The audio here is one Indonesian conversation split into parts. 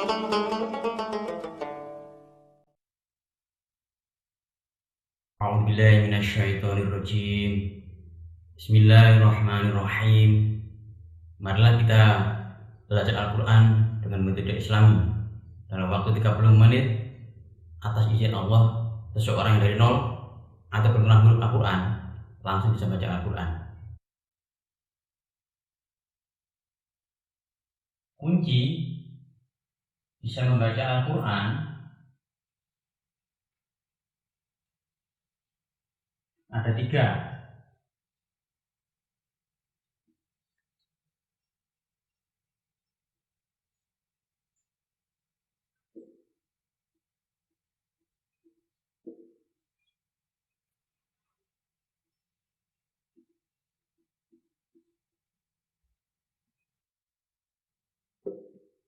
A'udzubillahi minasyaitonirrajim. Bismillahirrahmanirrahim. Marilah kita belajar Al-Quran dengan metode Islami dalam waktu 30 menit atas izin Allah. Seseorang yang dari nol atau belum huruf Al-Quran langsung bisa baca Al-Quran. Kunci bisa membaca Al-Quran ada 3.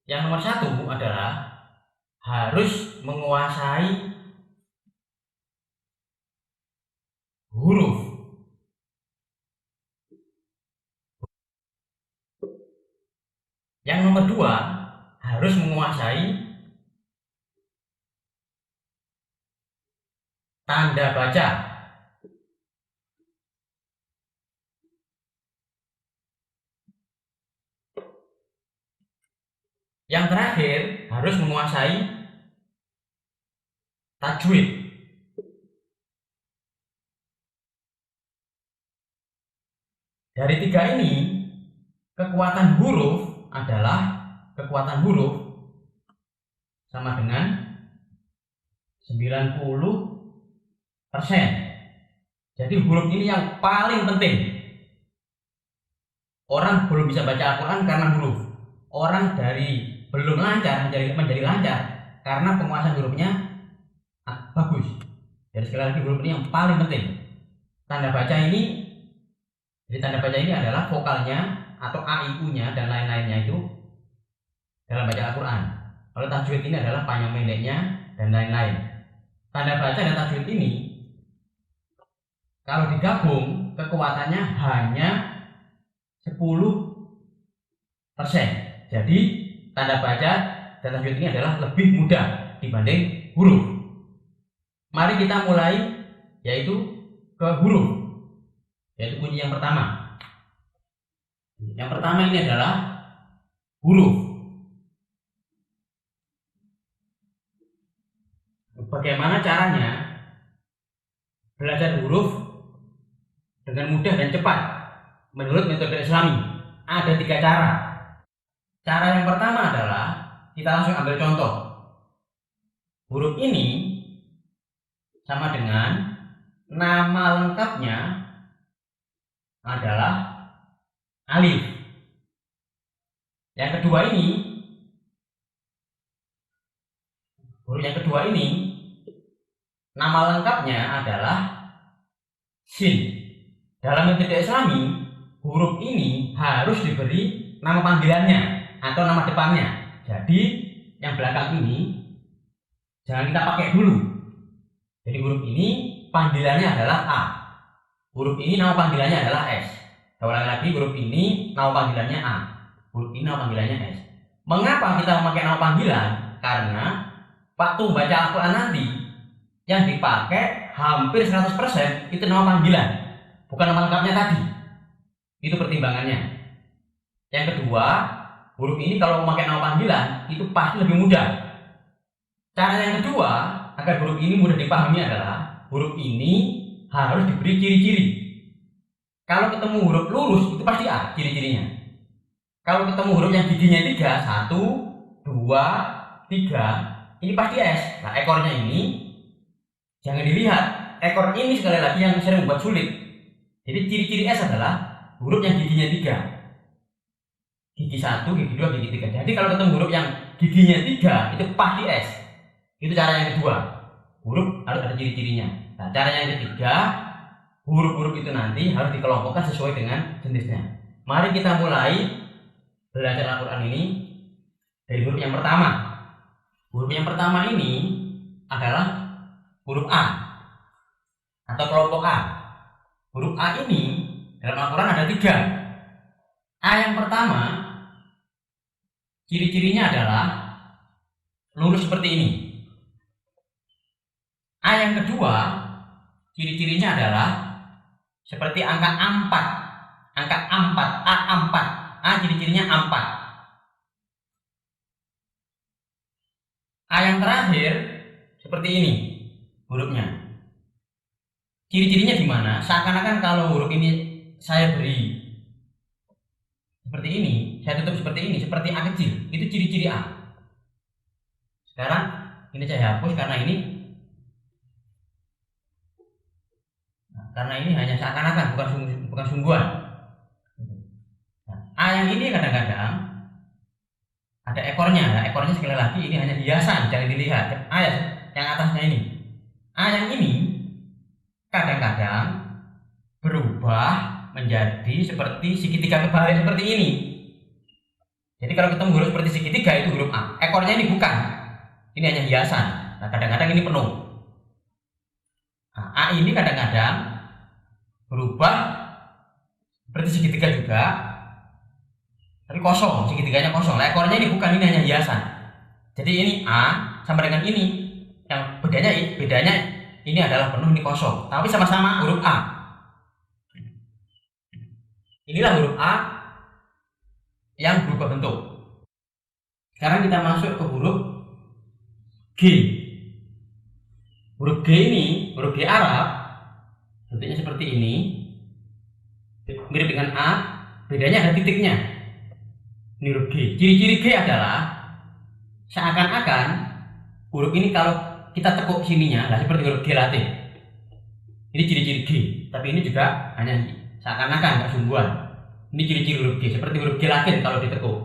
Yang nomor 1 adalah harus menguasai huruf. Yang nomor 2 harus menguasai tanda baca. Yang terakhir harus menguasai tajwid. Dari 3 ini, kekuatan huruf sama dengan 90%. Jadi huruf ini yang paling penting. Orang belum bisa baca Al-Quran karena huruf. Orang dari belum lancar menjadi lancar karena penguasaan hurufnya bagus. Jadi sekali lagi, huruf ini yang paling penting. Tanda baca ini adalah vokalnya atau a, i, u-nya dan lain-lainnya itu dalam baca Al-Quran. Kalau tajwid ini adalah panjang pendeknya dan lain-lain. Tanda baca dan tajwid ini kalau digabung kekuatannya hanya 10%. Jadi tanda baca dan tajwid ini adalah lebih mudah dibanding huruf. Mari kita mulai yaitu ke huruf, yaitu kunci yang pertama. Yang pertama ini adalah huruf. Bagaimana caranya belajar huruf dengan mudah dan cepat menurut metode Islami? Ada 3 cara. Cara yang pertama adalah kita langsung ambil contoh. Huruf ini sama dengan nama lengkapnya adalah alif. Huruf yang kedua ini nama lengkapnya adalah sin. Dalam metode Islami, huruf ini harus diberi nama panggilannya atau nama depannya. Jadi yang belakang ini jangan kita pakai dulu. Jadi huruf ini panggilannya adalah A. Huruf ini nama panggilannya adalah S. Saya ulangi lagi, huruf ini nama panggilannya A. Huruf ini nama panggilannya S. Mengapa kita memakai nama panggilan? Karena waktu baca Al-Quran nanti yang dipakai hampir 100% itu nama panggilan, bukan nama lengkapnya tadi. Itu pertimbangannya. Yang kedua, huruf ini kalau memakai nama panggilan itu pasti lebih mudah. Cara yang kedua agar huruf ini mudah dipahami adalah huruf ini harus diberi ciri-ciri. Kalau ketemu huruf lurus itu pasti A ciri-cirinya. Kalau ketemu huruf yang giginya 3, 1, 2, 3, ini pasti S. Nah, ekornya ini jangan dilihat. Ekor ini sekali lagi yang sering membuat sulit. Jadi ciri-ciri S adalah huruf yang giginya 3. Gigi 1, gigi 2, gigi 3. Jadi kalau ketemu huruf yang giginya 3 itu pasti S. Itu cara yang kedua. Huruf harus ada ciri-cirinya. Nah, cara yang ketiga, huruf-huruf itu nanti harus dikelompokkan sesuai dengan jenisnya. Mari kita mulai belajar Al-Quran ini dari huruf yang pertama. Huruf yang pertama ini adalah huruf A atau kelompok A. Huruf A ini dalam Al-Quran ada 3. A yang pertama ciri-cirinya adalah lurus seperti ini. A yang kedua, ciri-cirinya adalah seperti angka 4. Angka 4, A4. A ciri-cirinya A4. A yang terakhir seperti ini hurufnya. Ciri-cirinya gimana? Seakan-akan kalau huruf ini saya beri seperti ini, saya tutup seperti ini, seperti A kecil. Itu ciri-ciri A. Sekarang ini saya hapus karena ini hanya seakan-akan, bukan sungguhan. A yang ini kadang-kadang ada ekornya. Nah, ekornya sekali lagi ini hanya hiasan, jangan dilihat. A yang atasnya ini. A yang ini kadang-kadang berubah menjadi seperti segitiga kebalik seperti ini. Jadi kalau ketemu huruf seperti segitiga itu huruf A. Ekornya ini bukan. Ini hanya hiasan. Nah, kadang-kadang ini penuh. Nah, A ini kadang-kadang berubah seperti segitiga juga, tapi kosong, segitiganya kosong. Nah, ekornya ini bukan, ini hanya hiasan. Jadi ini A sama dengan ini. Yang bedanya ini adalah penuh, ini kosong. Tapi sama-sama huruf A. Inilah huruf A yang berubah bentuk. Sekarang kita masuk ke huruf G. Huruf G ini, huruf G Arab, bentuknya seperti ini. Mirip dengan A, bedanya ada titiknya. Ini huruf G. Ciri-ciri G adalah seakan-akan huruf ini kalau kita tekuk sininya, lah seperti huruf G Latin. Ini ciri-ciri G. Tapi ini juga hanya seakan-akan, nggak sungguhan. Ini ciri-ciri huruf G, seperti huruf G Latin kalau ditekuk.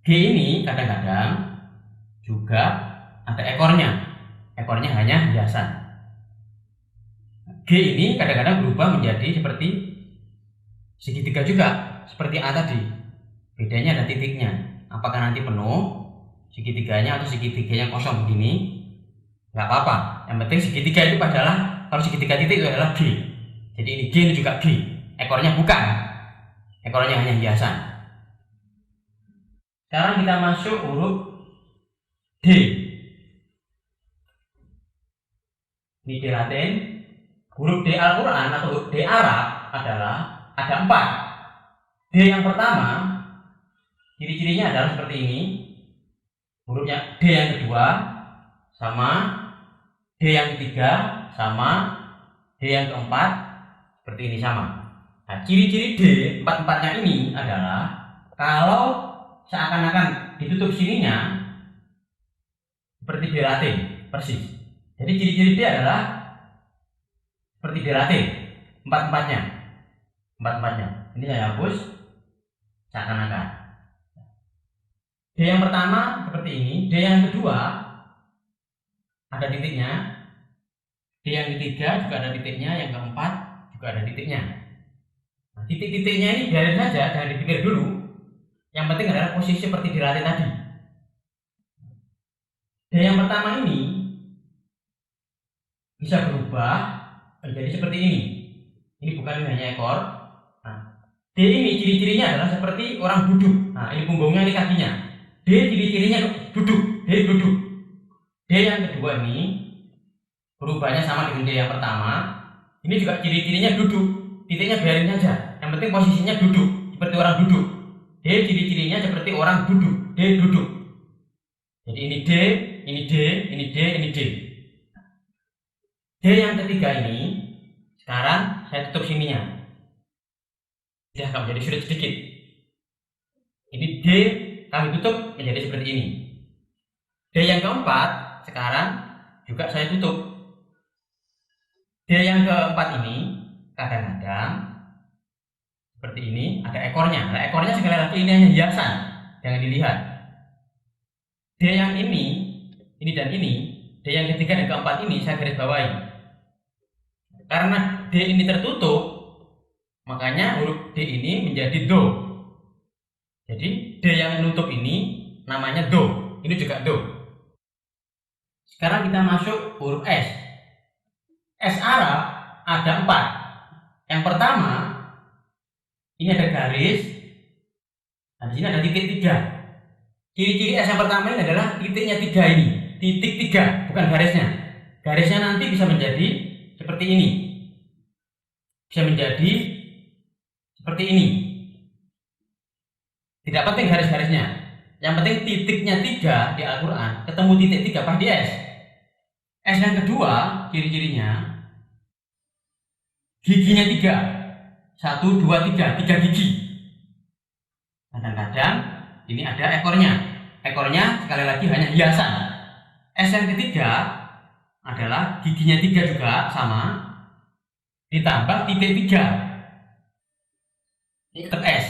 G ini kadang-kadang juga ada ekornya. Ekornya hanya hiasan. G ini kadang-kadang berubah menjadi seperti segitiga juga, seperti A tadi. Bedanya ada titiknya. Apakah nanti penuh segitiganya atau segitiganya kosong begini? Nggak apa-apa. Yang penting segitiga itu adalah, kalau segitiga titik itu adalah G. Jadi ini G, ini juga G. Ekornya bukan. Ekornya hanya hiasan. Sekarang kita masuk huruf D. Ini D Latin. Huruf D Al-Quran atau huruf D Arab adalah ada 4. D yang pertama, ciri-cirinya adalah seperti ini. Hurufnya D yang kedua sama, D yang ketiga sama, D yang keempat seperti ini sama. Nah, ciri-ciri D empat-empatnya ini adalah kalau seakan-akan ditutup sininya seperti D Latin persis. Jadi ciri-ciri D adalah seperti D Latin, empat-empatnya. Ini saya hapus seakan-akan. D yang pertama seperti ini, D yang kedua ada titiknya, D yang ketiga juga ada titiknya, yang keempat juga ada titiknya. Nah, titik-titiknya ini biarin saja, jangan dipikir dulu. Yang penting adalah posisi seperti D Latin tadi. D yang pertama ini bisa berubah menjadi seperti ini. Ini bukan hanya ekor. Nah, D ini ciri-cirinya adalah seperti orang duduk. Nah, ini punggungnya, ini kakinya. D ciri-cirinya duduk. D duduk. D yang kedua ini berubahnya sama dengan D yang pertama. Ini juga ciri-cirinya duduk. Titiknya biarin saja. Yang penting posisinya duduk, seperti orang duduk. D ciri-cirinya seperti orang duduk. D duduk. Jadi ini D, ini D, ini D, ini D. D yang ketiga ini sekarang saya tutup sininya. Sudah akan menjadi sulit sedikit. Ini D kami tutup menjadi seperti ini. D yang keempat sekarang juga saya tutup. D yang keempat ini kadang-kadang seperti ini, ada ekornya. Nah, ekornya sekali lagi ini hanya hiasan, jangan dilihat. D yang ini dan ini, D yang ketiga dan keempat ini saya garis bawahi. Karena D ini tertutup, makanya huruf D ini menjadi Do. Jadi D yang menutup ini namanya Do. Ini juga Do. Sekarang kita masuk huruf S. S Arab ada 4. Yang pertama, ini ada garis. Nah, di sini ada titik 3. Ciri-ciri S yang pertama ini adalah titiknya 3 ini. Titik 3, bukan garisnya. Garisnya nanti bisa menjadi seperti ini. Bisa menjadi seperti ini. Tidak penting garis-garisnya. Yang penting titiknya 3 di Al-Quran. Ketemu titik 3 pasti S. S yang kedua, ciri-cirinya giginya 3. 1, 2, 3. 3 gigi. Kadang-kadang ini ada ekornya. Ekornya sekali lagi hanya hiasan. S yang ketiga adalah giginya 3 juga sama. Ditambah titik 3. Ini tetap S.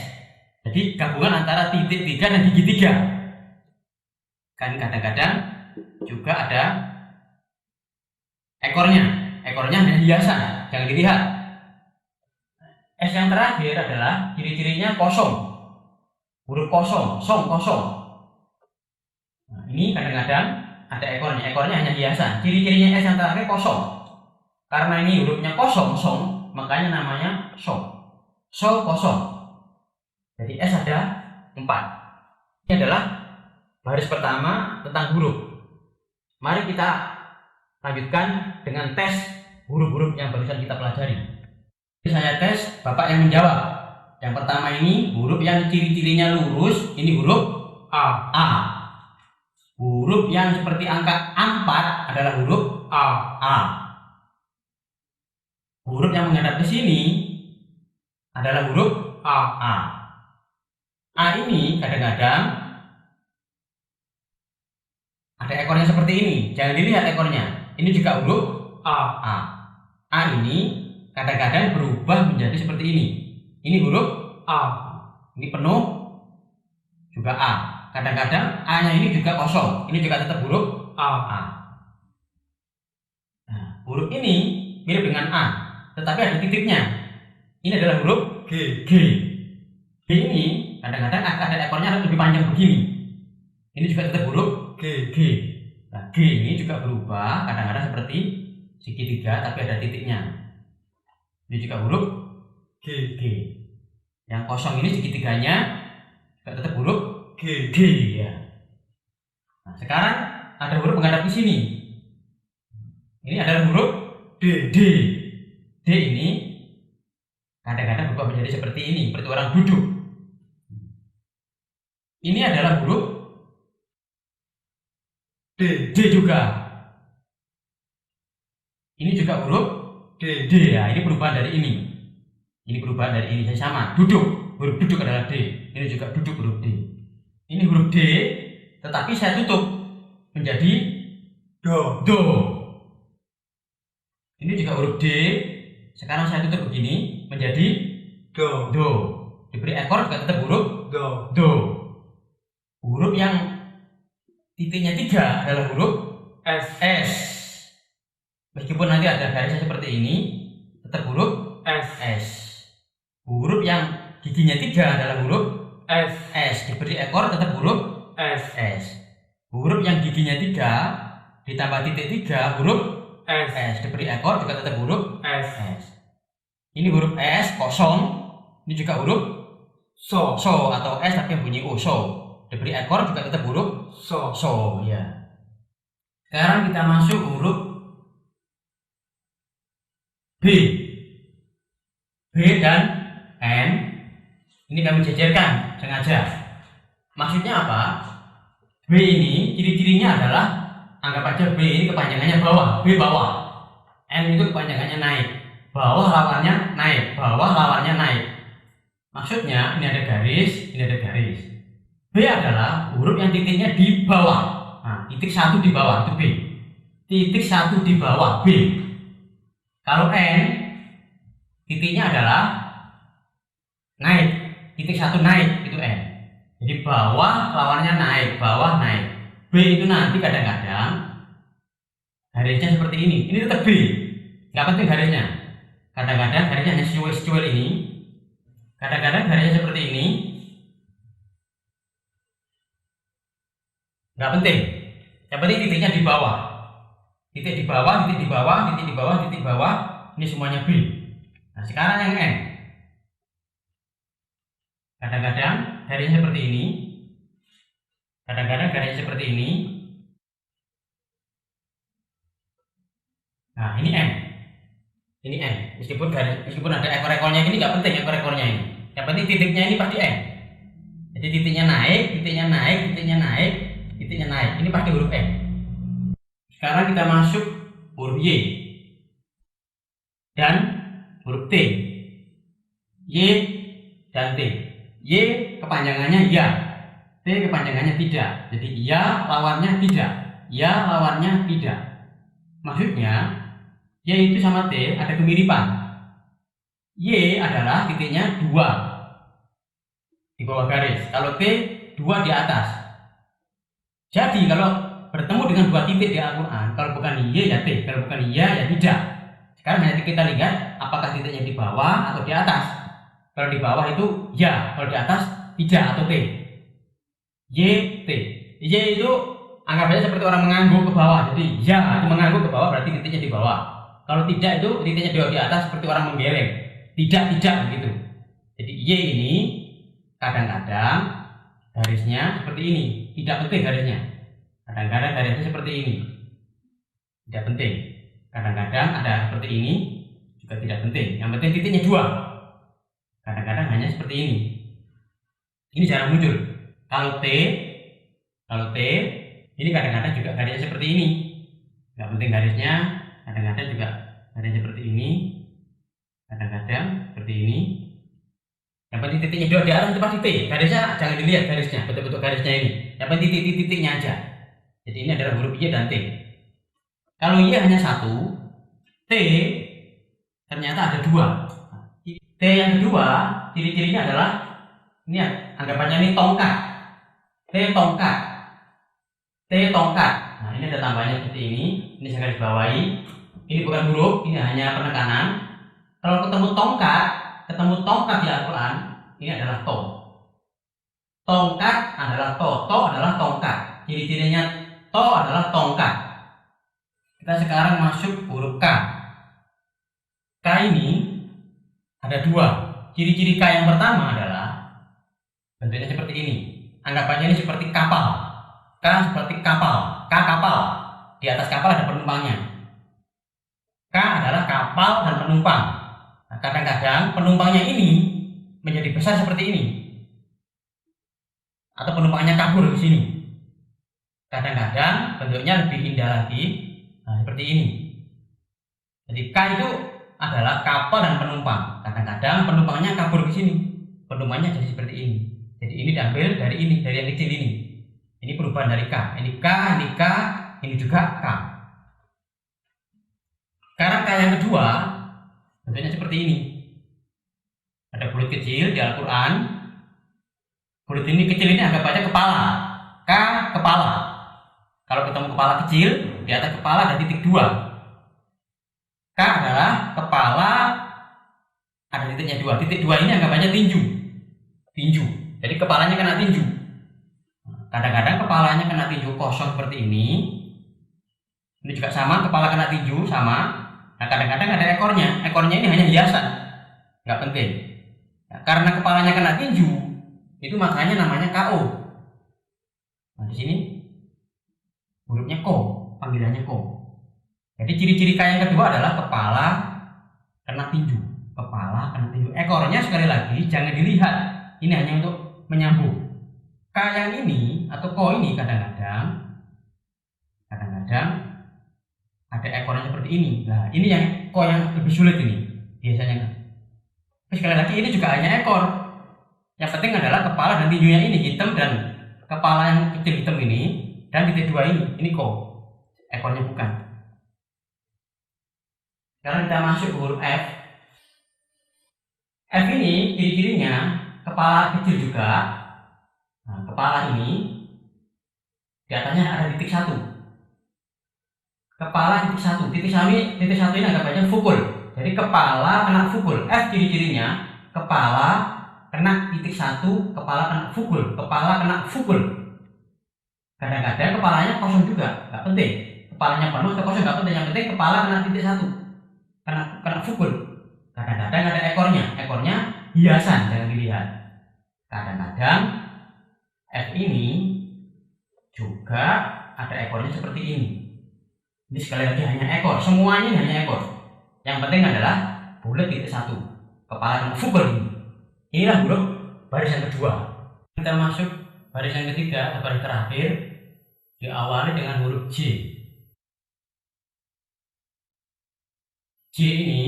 Jadi gabungan antara titik 3 dan gigi 3. Kan kadang-kadang juga ada ekornya. Ekornya hanya hiasan, jangan dilihat. S yang terakhir adalah ciri-cirinya kosong. Huruf kosong, kosong. Nah, ini kadang-kadang ada ekornya. Ekornya hanya hiasan. Ciri-cirinya S yang terakhir kosong. Karena ini hurufnya kosong, makanya namanya so. So kosong. Jadi S ada 4. Ini adalah baris pertama tentang huruf. Mari kita lanjutkan dengan tes huruf-huruf yang barusan kita pelajari. Saya tes, Bapak yang menjawab. Yang pertama ini huruf yang ciri-cirinya lurus, ini huruf A. Huruf yang seperti angka 4 adalah huruf A. Huruf yang menghadap ke sini adalah huruf A. A ini kadang-kadang ada ekornya seperti ini. Jangan dilihat ekornya. Ini juga huruf A. A ini kadang-kadang berubah menjadi seperti ini. Ini huruf A. Ini penuh juga A. Kadang-kadang A-nya ini juga kosong. Ini juga tetap huruf A. Nah, huruf ini mirip dengan A, tetapi ada titiknya. Ini adalah huruf G. G ini kadang-kadang ada ekornya lebih panjang begini. Ini juga tetap huruf G. Nah, G ini juga berubah kadang-kadang seperti segitiga tapi ada titiknya. Ini juga huruf G. Yang kosong ini segitiganya juga tetap huruf G ya. Nah, sekarang ada huruf menghadap ke sini. Ini adalah huruf D. D ini kadang-kadang berubah menjadi seperti ini, seperti orang duduk. Ini adalah huruf D juga. Ini juga huruf D ya. Ini perubahan dari ini. Ini perubahan dari ini sama. Duduk. Huruf duduk adalah D. Ini juga duduk huruf D. Ini huruf D, tetapi saya tutup menjadi do. Ini juga huruf D. Sekarang saya tutup begini menjadi do. Diberi ekor juga tetap huruf do. Huruf yang titiknya 3 adalah huruf S. Meskipun nanti ada garisnya seperti ini, tetap huruf S. Huruf yang giginya 3 adalah huruf S. Diberi ekor tetap huruf S. Huruf yang giginya 3 ditambah titik 3 huruf S. Diberi ekor juga tetap huruf S. Ini huruf S kosong. Ini juga huruf so atau S tapi yang bunyi O, so. Diberi ekor juga tetap huruf so ya. Sekarang kita masuk huruf B dan N. Ini kami jejerkan sengaja. Maksudnya apa? B ini ciri-cirinya adalah, anggap aja B ini kepanjangannya bawah, B bawah. N itu kepanjangannya naik. Bawah lawannya naik, bawah lawannya naik. Maksudnya ini ada garis, ini ada garis. B adalah huruf yang titiknya di bawah. Nah, titik 1 di bawah itu B. Titik 1 di bawah B. Kalau N, titiknya adalah naik. Titik 1 naik itu N. Jadi bawah lawannya naik, bawah naik. B itu nanti kadang-kadang garisnya seperti ini. Ini tetap B. Nggak penting garisnya. Kadang-kadang garisnya hanya siwil ini. Kadang-kadang garisnya seperti ini. Nggak penting. Yang penting titiknya di bawah. Titik di bawah, titik di bawah, titik di bawah, titik di bawah. Ini semuanya B. Nah, sekarang yang N. Kadang-kadang garisnya seperti ini. Kadang-kadang garisnya seperti ini. Nah, ini M. Ini M. Meskipun ada ekor-ekornya ini nggak penting ekor-ekornya ini. Yang penting titiknya ini pasti M. Jadi titiknya naik, titiknya naik, titiknya naik, titiknya naik. Ini pasti huruf M. Sekarang kita masuk huruf Y dan huruf T. Y dan T. Y kepanjangannya ya, T kepanjangannya tidak. Jadi ya lawannya tidak, ya lawannya tidak. Maksudnya Y itu sama T ada kemiripan. Y adalah titiknya 2 di bawah garis, kalau T 2 di atas. Jadi kalau bertemu dengan 2 titik di Al-Quran, kalau bukan Y ya T, kalau bukan ya ya tidak. Sekarang nanti kita lihat apakah titiknya di bawah atau di atas. Kalau di bawah itu ya, kalau di atas tidak atau T. Y, T. Y itu anggap saja seperti orang mengangguk ke bawah. Jadi ya itu mengangguk ke bawah berarti titiknya di bawah. Kalau tidak itu titiknya di atas seperti orang menggeleng. Tidak begitu. Jadi Y ini kadang-kadang garisnya seperti ini, tidak penting garisnya. Kadang-kadang garisnya seperti ini, tidak penting. Kadang-kadang ada seperti ini, juga tidak penting. Yang penting titiknya 2. Kadang-kadang hanya seperti ini. Ini jarang muncul. Kalau T ini kadang-kadang juga garisnya seperti ini. Nggak penting garisnya. Kadang-kadang juga garisnya seperti ini. Kadang-kadang seperti ini. Yang penting titiknya 2 di atas itu pasti T. Garisnya jangan dilihat garisnya, bentuk-bentuk garisnya ini. Yang penting titik-titiknya aja. Jadi ini adalah huruf Y dan T. Kalau Y hanya 1, T ternyata ada 2. T yang kedua, ciri-cirinya adalah ini anggapannya ini tongkat. T tongkat. T tongkat. Nah, ini ada tambahnya seperti ini. Ini saya garis bawahi. Ini bukan huruf, ini hanya penekanan. Kalau ketemu tongkat di Al-Quran, ini adalah to. Tongkat adalah to adalah tongkat. Ciri-cirinya to adalah tongkat. Kita sekarang masuk huruf K. K ini ada 2. Ciri-ciri K yang pertama adalah bentuknya seperti ini. Anggapannya ini seperti kapal. K seperti kapal. K kapal. Di atas kapal ada penumpangnya. K adalah kapal dan penumpang. Nah, kadang-kadang penumpangnya ini menjadi besar seperti ini, atau penumpangnya kabur di sini. Kadang-kadang bentuknya lebih indah lagi, nah, seperti ini. Jadi K itu adalah kapal dan penumpang. Kadang-kadang penumpangnya kabur ke sini, penumpangnya jadi seperti ini. Jadi ini diambil dari ini, dari yang kecil ini. Ini perubahan dari K. Ini K, ini juga K. Sekarang K yang kedua, bentuknya seperti ini. Ada bulat kecil di Al-Quran. Bulat ini kecil ini anggap aja kepala. K kepala. Kalau ketemu kepala kecil, di atas kepala ada titik 2. K adalah kepala, ada titiknya 2. Titik 2 ini anggap aja tinju. Jadi kepalanya kena tinju. Kadang-kadang kepalanya kena tinju kosong seperti ini. Ini juga sama, kepala kena tinju sama. Nah, kadang-kadang ada ekornya. Ekornya ini hanya hiasan, nggak penting. Nah, karena kepalanya kena tinju, itu makanya namanya KO. Nah, di sini hurufnya ko, panggilannya ko. Jadi ciri-ciri K yang kedua adalah kepala kena tinju. Kepala kena tinju. Ekornya sekali lagi jangan dilihat. Ini hanya untuk menyambung. K yang ini atau ko ini kadang-kadang ada ekornya seperti ini. Nah, ini yang ko yang lebih sulit ini biasanya. Tapi sekali lagi ini juga hanya ekor. Yang penting adalah kepala dan tinjunya ini hitam, dan kepala yang kecil hitam ini dan titik 2 ini ko. Ekornya bukan. Sekarang kita masuk ke huruf F. F ini ciri-cirinya kepala kecil juga. Nah, kepala ini di atasnya ada titik 1. Kepala titik 1. Titik 1 ini anggap aja fukul. Jadi kepala kena fukul. F ciri-cirinya kepala kena titik 1, kepala kena fukul. Kepala kena fukul. Kadang-kadang kepalanya kosong juga, nggak penting. Kepalanya penuh atau kosong nggak penting. Yang penting kepala kena titik 1, kena fukul. Kadang-kadang ada ekornya hiasan, jangan dilihat. Kadang-kadang F ini juga ada ekornya seperti ini. Ini sekali lagi hanya ekor, semuanya hanya ekor. Yang penting adalah bulat titik satu, kepala full ini. Inilah huruf baris yang kedua. Kita masuk baris yang ketiga atau baris terakhir, diawali dengan huruf J. J ini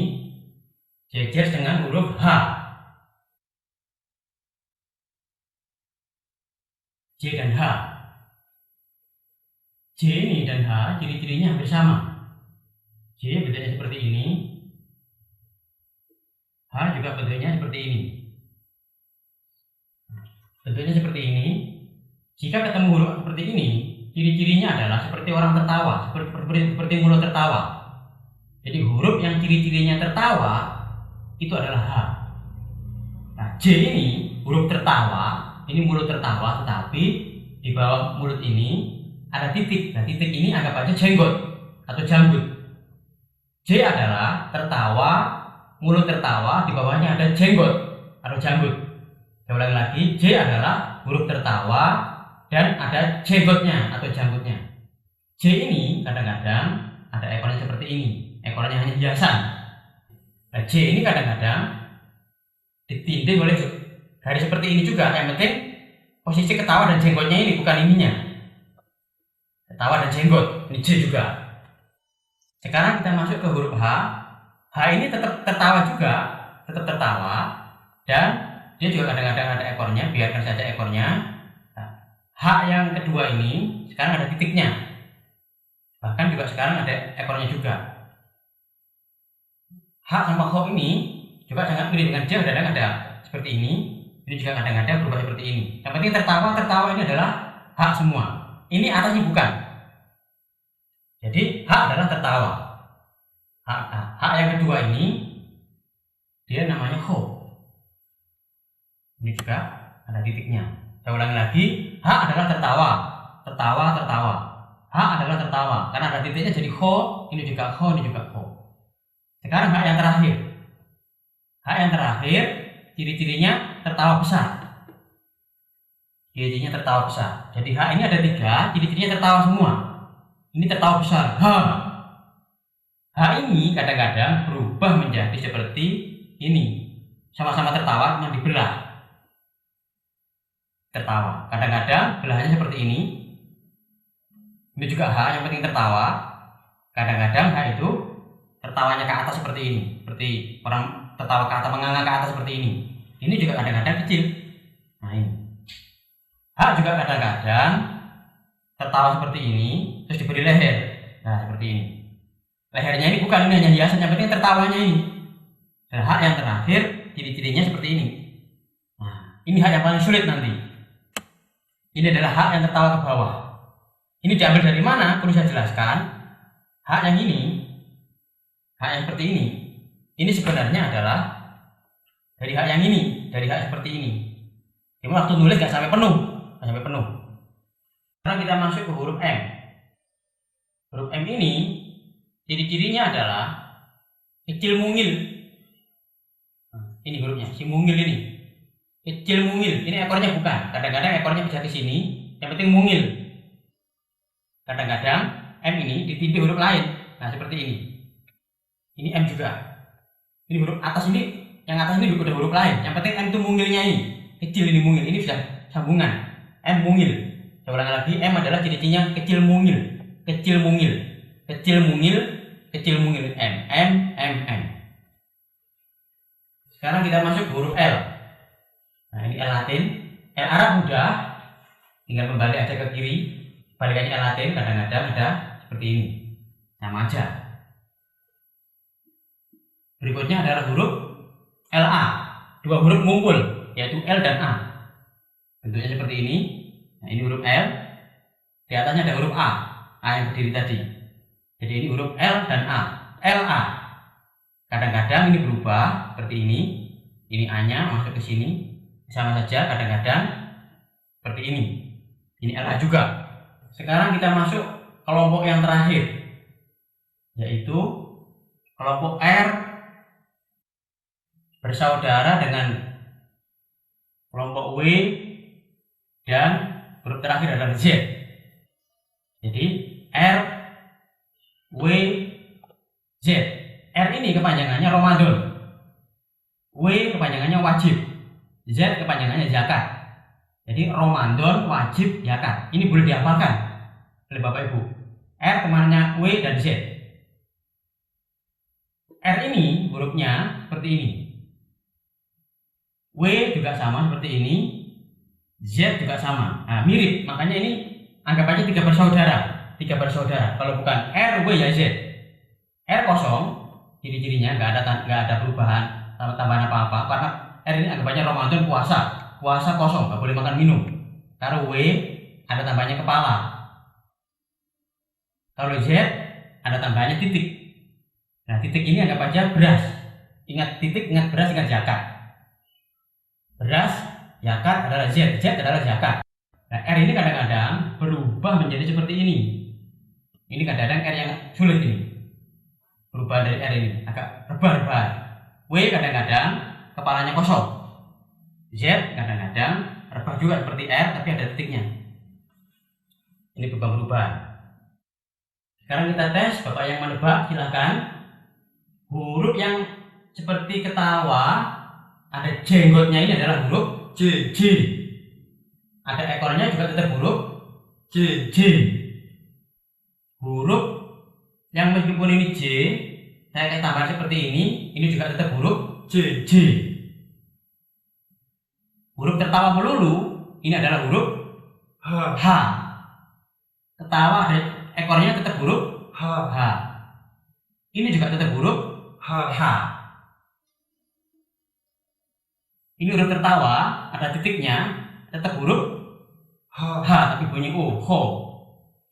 jejer dengan huruf H. J dan H. J ini dan H ciri-cirinya hampir sama. J bentuknya seperti ini, H juga bentuknya seperti ini. Bentuknya seperti ini. Jika ketemu huruf seperti ini, ciri-cirinya adalah seperti orang tertawa, seperti mulut tertawa. Jadi huruf yang ciri-cirinya tertawa itu adalah H. Nah, J ini huruf tertawa, ini mulut tertawa, tetapi di bawah mulut ini ada titik. Nah, titik ini anggap aja jenggot atau janggut. J adalah tertawa, mulut tertawa, di bawahnya ada jenggot atau janggut. Saya ulangi lagi, J adalah huruf tertawa dan ada jenggotnya atau janggutnya. J ini kadang-kadang ada ekornya seperti ini, ekornya hanya hiasan. Nah, J ini kadang-kadang ditindih oleh garis seperti ini juga. Yang penting posisi ketawa dan jenggotnya ini, bukan ininya. Ketawa dan jenggot, ini J juga. Sekarang kita masuk ke huruf H. H ini tetap tertawa juga, tetap tertawa, dan dia juga kadang-kadang ada ekornya, biarkan saja ekornya. Nah, H yang kedua ini sekarang ada titiknya, bahkan juga sekarang ada ekornya juga. H sama H ini juga sangat mirip dengan J, kadang ada seperti ini juga kadang-kadang berubah seperti ini. Yang penting tertawa ini adalah H semua. Ini atasnya bukan. Jadi H adalah tertawa. H yang kedua ini dia namanya Ho. Ini juga ada titiknya. Saya ulangi lagi, H adalah tertawa, tertawa. H adalah tertawa, karena ada titiknya jadi Ho, ini juga Ho, ini juga Ho. Sekarang H yang terakhir. H yang terakhir ciri-cirinya tertawa besar. Ciri-cirinya tertawa besar. Jadi H ini ada 3, ciri-cirinya tertawa semua. Ini tertawa besar. H ini kadang-kadang berubah menjadi seperti ini. Sama-sama tertawa, yang dibelah. Tertawa. Kadang-kadang belahannya seperti ini. Ini juga H, yang penting tertawa. Kadang-kadang H itu tertawanya ke atas seperti ini. Seperti orang tertawa ke atas, menganga ke atas seperti ini. Ini juga kadang-kadang kecil. Nah ini. H juga kadang-kadang tertawa seperti ini, terus diberi leher. Nah seperti ini. Lehernya ini bukan, ini hanya hiasan, yang penting tertawanya ini. Dan H yang terakhir ciri-cirinya seperti ini. Nah ini H yang paling sulit nanti. Ini adalah H yang tertawa ke bawah. Ini diambil dari mana? Perlu saya jelaskan. H yang ini, H yang seperti ini sebenarnya adalah dari H yang ini, dari H seperti ini. Cuma waktu nulis nggak sampai penuh. Sekarang kita masuk ke huruf M. Huruf M ini ciri-cirinya adalah kecil mungil. Ini hurufnya, si mungil ini. Kecil mungil, ini ekornya bukan. Kadang-kadang ekornya bisa ke sini, yang penting mungil. Kadang-kadang M ini ditindih huruf lain. Nah, seperti ini. Ini M juga. Ini huruf atas ini, yang atas ini juga ada huruf lain. Yang penting M itu mungilnya ini. Kecil ini mungil, ini sudah sambungan. M mungil. Saya ulangi lagi, M adalah ciri-cirinya kecil mungil. M. Sekarang kita masuk ke huruf L. Nah, ini L Latin. L Arab mudah, tinggal kembali aja ke kiri. Balikannya L Latin, kadang-kadang ada seperti ini. Sama aja. Berikutnya adalah huruf LA. 2 huruf ngumpul, yaitu L dan A. Bentuknya seperti ini. Nah, ini huruf L. Di atasnya ada huruf A yang berdiri tadi. Jadi ini huruf L dan A. LA. Kadang-kadang ini berubah seperti ini. Ini A-nya masuk ke sini. Sama saja, kadang-kadang seperti ini. Ini LA juga. Sekarang kita masuk kelompok yang terakhir, yaitu kelompok R bersaudara dengan kelompok W dan huruf terakhir adalah Z. Jadi R, W, Z. R ini kepanjangannya Ramadan, W kepanjangannya wajib, Z kepanjangannya zakat. Jadi Ramadan, wajib, zakat. Ini boleh dihafalkan oleh Bapak Ibu. R kepanjangannya W dan Z. R ini hurufnya seperti ini. W juga sama seperti ini. Z juga sama. Nah, mirip. Makanya ini anggap aja tiga bersaudara. Kalau bukan R, W ya Z. R kosong, ciri-cirinya nggak ada perubahan, tambahan apa-apa. Karena R ini anggap aja Ramadan, puasa kosong, nggak boleh makan minum. Kalau W ada tambahnya kepala. Kalau Z ada tambahnya titik. Nah, titik ini anggap aja beras. Ingat titik, ingat beras, ingat zakat. Beras, zakat adalah Z adalah zakat. Nah, R ini kadang-kadang berubah menjadi seperti ini. Ini kadang-kadang R yang sulit ini. Perubahan dari R ini agak rebah-rebah. W kadang-kadang kepalanya kosong. Z kadang-kadang rebah juga seperti R tapi ada titiknya. Ini perubahan. Sekarang kita tes, Bapak yang menebak silahkan. Huruf yang seperti ketawa ada jenggotnya ini adalah huruf J. Ada ekornya juga tetap huruf J. Huruf yang meskipun ini J, saya tambah seperti ini juga tetap huruf J. Huruf tertawa melulu ini adalah huruf H. Ketawa ada ekornya tetap huruf H. Ini juga tetap huruf H. Ini huruf tertawa ada titiknya tetap huruf H tapi bunyi O, ho.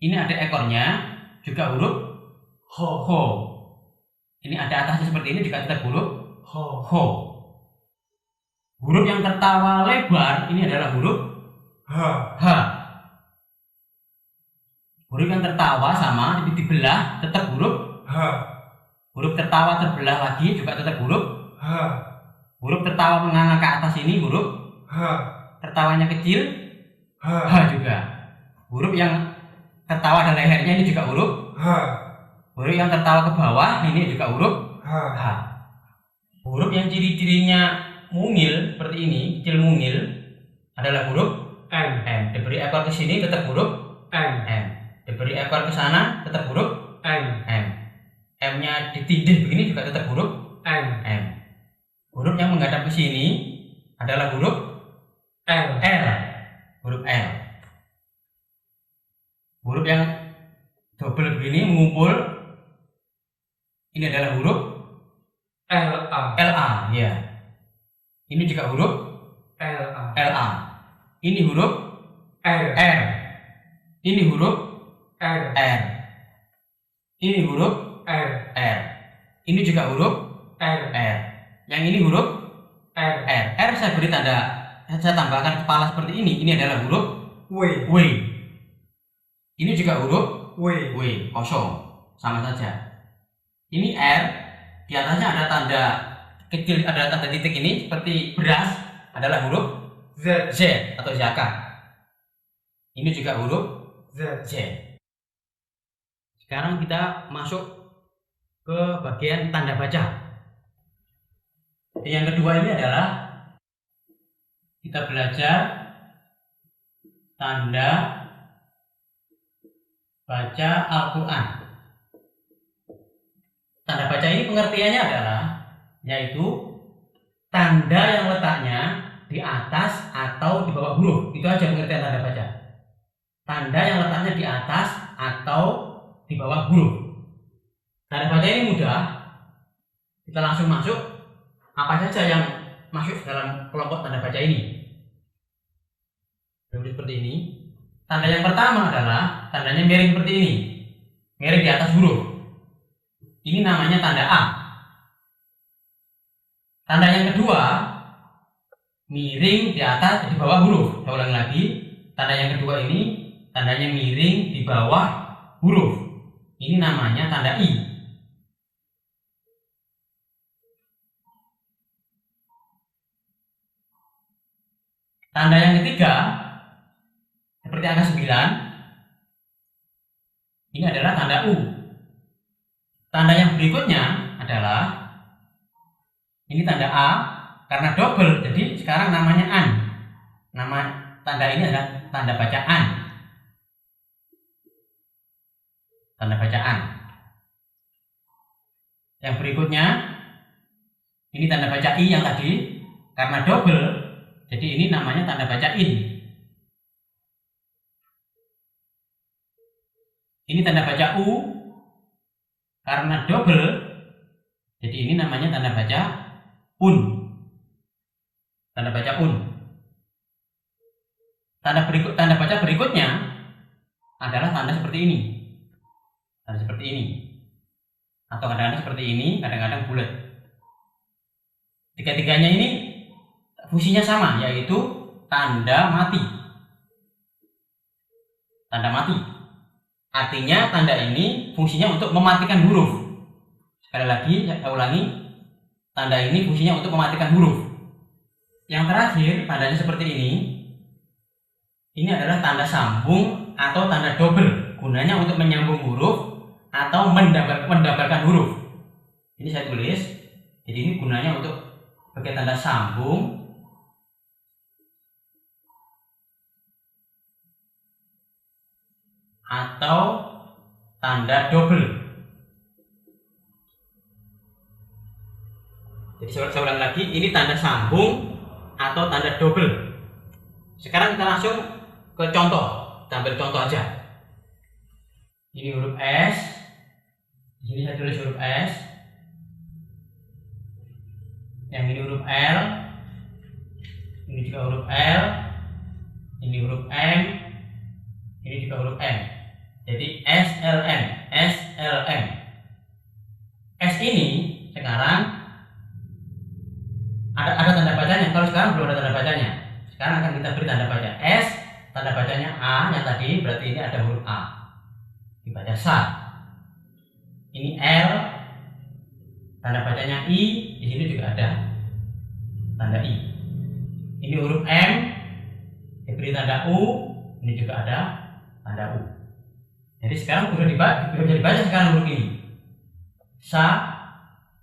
Ini ada ekornya juga huruf ho. Ini ada atasnya seperti ini juga tetap huruf ho. Huruf yang tertawa lebar ini adalah huruf H. Huruf yang tertawa sama tapi dibelah tetap huruf H. Huruf tertawa terbelah lagi juga tetap huruf H. Huruf tertawa menganga ke atas ini huruf H. Tertawanya kecil H juga. Huruf yang tertawa dan lehernya ini juga huruf H. Huruf yang tertawa ke bawah ini juga huruf H. Huruf yang ciri-cirinya mungil seperti ini, kecil mungil adalah huruf M. Diberi ekor ke sini tetap huruf M. Diberi ekor ke sana tetap huruf M. M-nya ditindih begini juga tetap huruf M. Huruf yang menghadap ke sini adalah huruf L. Huruf L. Huruf yang double begini mengumpul ini adalah huruf LA. Ya. Ini juga huruf LA. Ini huruf R. Ini huruf R. Ini huruf R. Ini juga huruf R. Yang ini huruf R. R saya beri tanda, saya tambahkan kepala seperti ini. Ini adalah huruf W. Ini juga huruf W. Kosong, sama saja. Ini R, di atasnya ada tanda kecil, ada tanda titik ini seperti beras adalah huruf Z atau zakat. Ini juga huruf Z. Sekarang kita masuk ke bagian tanda baca. Yang kedua ini adalah kita belajar tanda baca Al-Quran. Tanda baca ini pengertiannya adalah yaitu tanda yang letaknya di atas atau di bawah huruf. Itu aja pengertian tanda baca. Tanda yang letaknya di atas atau di bawah huruf. Tanda baca ini mudah. Kita langsung masuk. Apa saja yang masuk dalam kelompok tanda baca ini? Seperti ini. Tanda yang pertama adalah tandanya miring seperti ini. Miring di atas huruf. Ini namanya tanda A. Tanda yang kedua miring di atas di bawah huruf. Saya ulangi lagi. Tanda yang kedua ini tandanya miring di bawah huruf. Ini namanya tanda I. Tanda yang ketiga seperti angka 9. Ini adalah tanda U. Tanda yang berikutnya adalah ini tanda A, karena double, jadi sekarang namanya an. Nama tanda ini adalah tanda bacaan. Tanda bacaan. Yang berikutnya ini tanda baca I yang tadi, karena double, jadi ini namanya tanda baca in. Ini tanda baca U, karena double, jadi ini namanya tanda baca un. Tanda baca un. Tanda baca berikutnya adalah tanda seperti ini. Tanda seperti ini. Atau kadang-kadang seperti ini, kadang-kadang bulat. Tiga-tiganya ini fungsinya sama, yaitu tanda mati. Tanda mati. Artinya tanda ini fungsinya untuk mematikan huruf. Sekali lagi saya ulangi, tanda ini fungsinya untuk mematikan huruf. Yang terakhir, tandanya seperti ini. Ini adalah tanda sambung atau tanda double. Gunanya untuk menyambung huruf atau mendabelkan huruf. Ini saya tulis. Jadi ini gunanya untuk sebagai tanda sambung atau tanda double. Jadi saya ulang lagi, ini tanda sambung atau tanda double. Sekarang kita langsung ke contoh, kita ambil contoh aja. Ini huruf S, di sini saya tulis huruf S. Yang ini huruf L, ini juga huruf L, ini huruf M, ini juga huruf M. Jadi SLM, SLM. S ini sekarang ada tanda bacanya. Kalau sekarang belum ada tanda bacanya. Sekarang akan kita beri tanda baca. S, tanda bacanya A yang tadi, berarti ini ada huruf A. Dibaca sa. Ini L, tanda bacanya I, di sini juga ada tanda I. Ini huruf M, diberi tanda U, ini juga ada tanda U. Jadi sekarang sudah bisa dibaca sekarang huruf ini. Sa,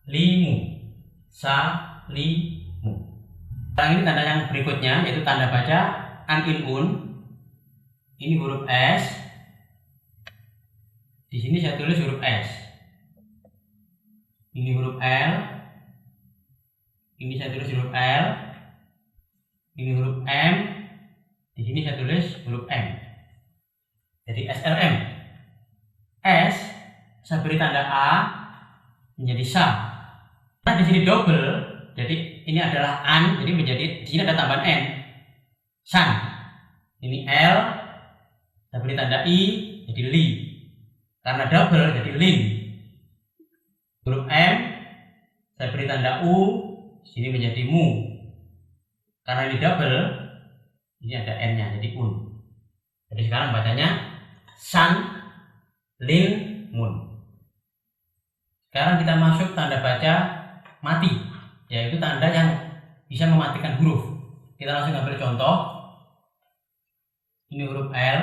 limu, sa, limu. Sekarang ini tanda yang berikutnya, yaitu tanda baca an in un. Ini huruf S. Di sini saya tulis huruf S. Ini huruf L. Ini saya tulis huruf L. Ini huruf M. Di sini saya tulis huruf M. Jadi SLM. S saya beri tanda A menjadi sa. Nah di sini double, jadi ini adalah an, jadi menjadi di sini ada tambahan n. San. Ini L, saya beri tanda I jadi li. Karena double jadi lin. Huruf M saya beri tanda U, sini menjadi mu. Karena ini double, ini ada n-nya jadi un. Jadi sekarang bacanya san, lin, mun. Sekarang kita masuk tanda baca mati, yaitu tanda yang bisa mematikan huruf. Kita langsung ambil contoh. Ini huruf L.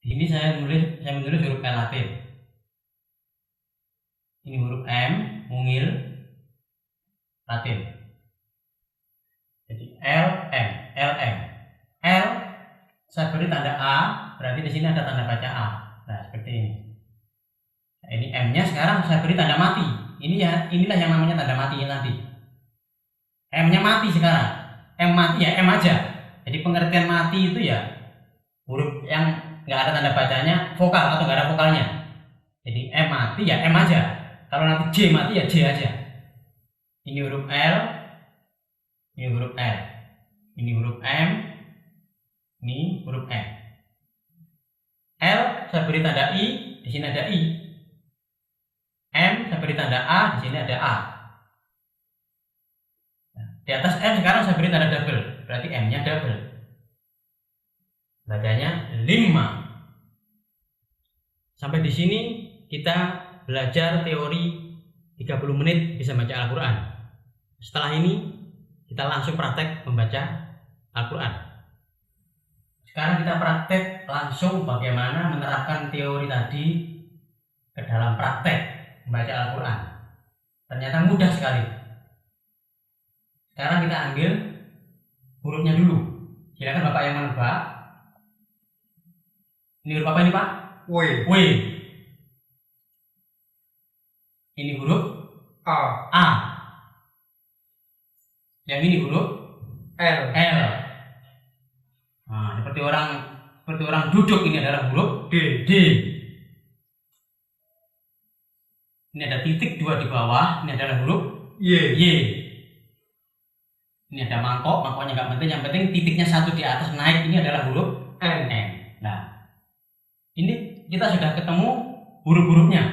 Di sini saya menulis huruf L latin. Ini huruf M, mungil, latin. Jadi L, M, L, M. L saya beri tanda A, berarti di sini ada tanda baca A. Nah seperti ini. Nah, ini M-nya sekarang saya beri tanda mati. Inilah yang namanya tanda mati nanti. M-nya mati sekarang. M mati ya M aja. Jadi pengertian mati itu ya huruf yang nggak ada tanda bacanya, vokal atau nggak ada vokalnya. Jadi M mati ya M aja. Kalau nanti J mati ya J aja. Ini huruf L, ini huruf L, ini huruf M, ini huruf M. L saya beri tanda I, di sini ada I. M saya beri tanda A, di sini ada A. Nah, di atas M sekarang saya beri tanda double, berarti M-nya double. Bacanya 5. Sampai di sini kita belajar teori 30 menit bisa baca Al-Quran. Setelah ini kita langsung praktek membaca Al-Quran. Sekarang kita praktek langsung bagaimana menerapkan teori tadi ke dalam praktek membaca Al-Quran. Ternyata mudah sekali. Sekarang kita ambil hurufnya dulu. Silakan Bapak yang menebak. Ini huruf apa ini Pak? W. W. Ini huruf A. A. Yang ini huruf L. L. Nah, seperti orang duduk, ini adalah huruf D. D. Ini ada titik 2 di bawah, ini adalah huruf Y. Y. Ini ada mangkok, mangkoknya nggak penting, yang penting titiknya 1 di atas naik, ini adalah huruf N. N. Nah, ini kita sudah ketemu huruf-hurufnya.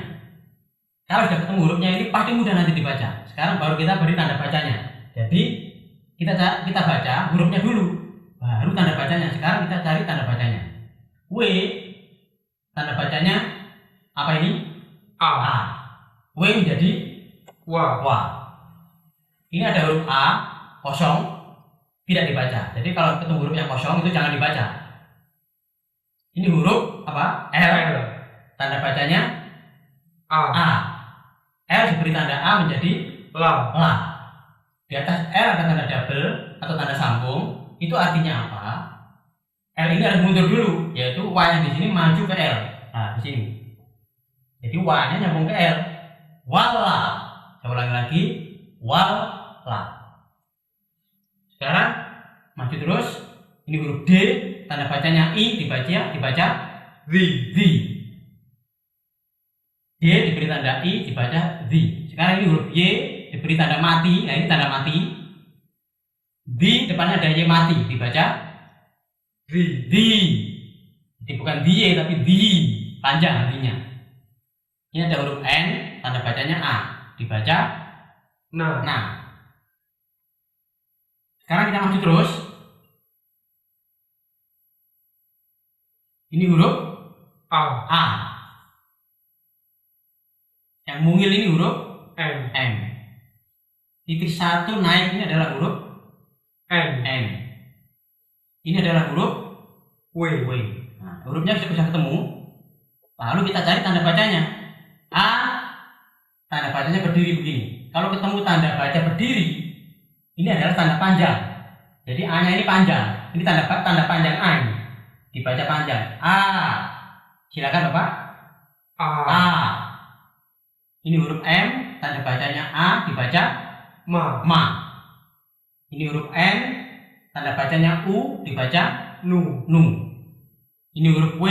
Kalau sudah ketemu hurufnya ini pasti mudah nanti dibaca. Sekarang baru kita beri tanda bacanya. Jadi kita baca hurufnya dulu, baru tanda bacanya. Sekarang kita cari tanda bacanya. W, tanda bacanya apa ini? A. A. W menjadi W. W. Ini ada huruf A kosong, tidak dibaca. Jadi kalau ketemu huruf yang kosong itu jangan dibaca. Ini huruf apa? L. L. Tanda bacanya A. A. L diberi tanda A menjadi La. La. Di atas L ada tanda double atau tanda sambung. Itu artinya apa? L ini harus mundur dulu, yaitu Y yang di sini maju ke L. Nah, di sini. Jadi Y-nya nyambung ke L. Wala. Saya ulangi lagi. Wala. Sekarang maju terus. Ini huruf D, tanda bacanya I, dibaca The. the. D diberi tanda I, dibaca the. Sekarang ini huruf Y diberi tanda mati. Nah, ini tanda mati. The depannya ada Y mati, dibaca The. the. Jadi bukan the tapi the, panjang artinya. Ini ada huruf N, tanda bacanya A, dibaca Na. nah. Sekarang kita maju terus. Ini huruf A. A. Yang mungil ini huruf M. M. Titik 1 naik ini adalah huruf N. N. Ini adalah huruf W. W. Nah, hurufnya sudah ketemu. Lalu kita cari tanda bacanya. A, tanda bacanya berdiri begini. Kalau ketemu tanda baca berdiri, ini adalah tanda panjang. Jadi A-nya ini panjang. Ini tanda panjang A ini. Dibaca panjang. A. Silakan Bapak. A. A. Ini huruf M, tanda bacanya A, dibaca Ma. Ma. Ini huruf N, tanda bacanya U, dibaca Nu. Nu. Ini huruf W,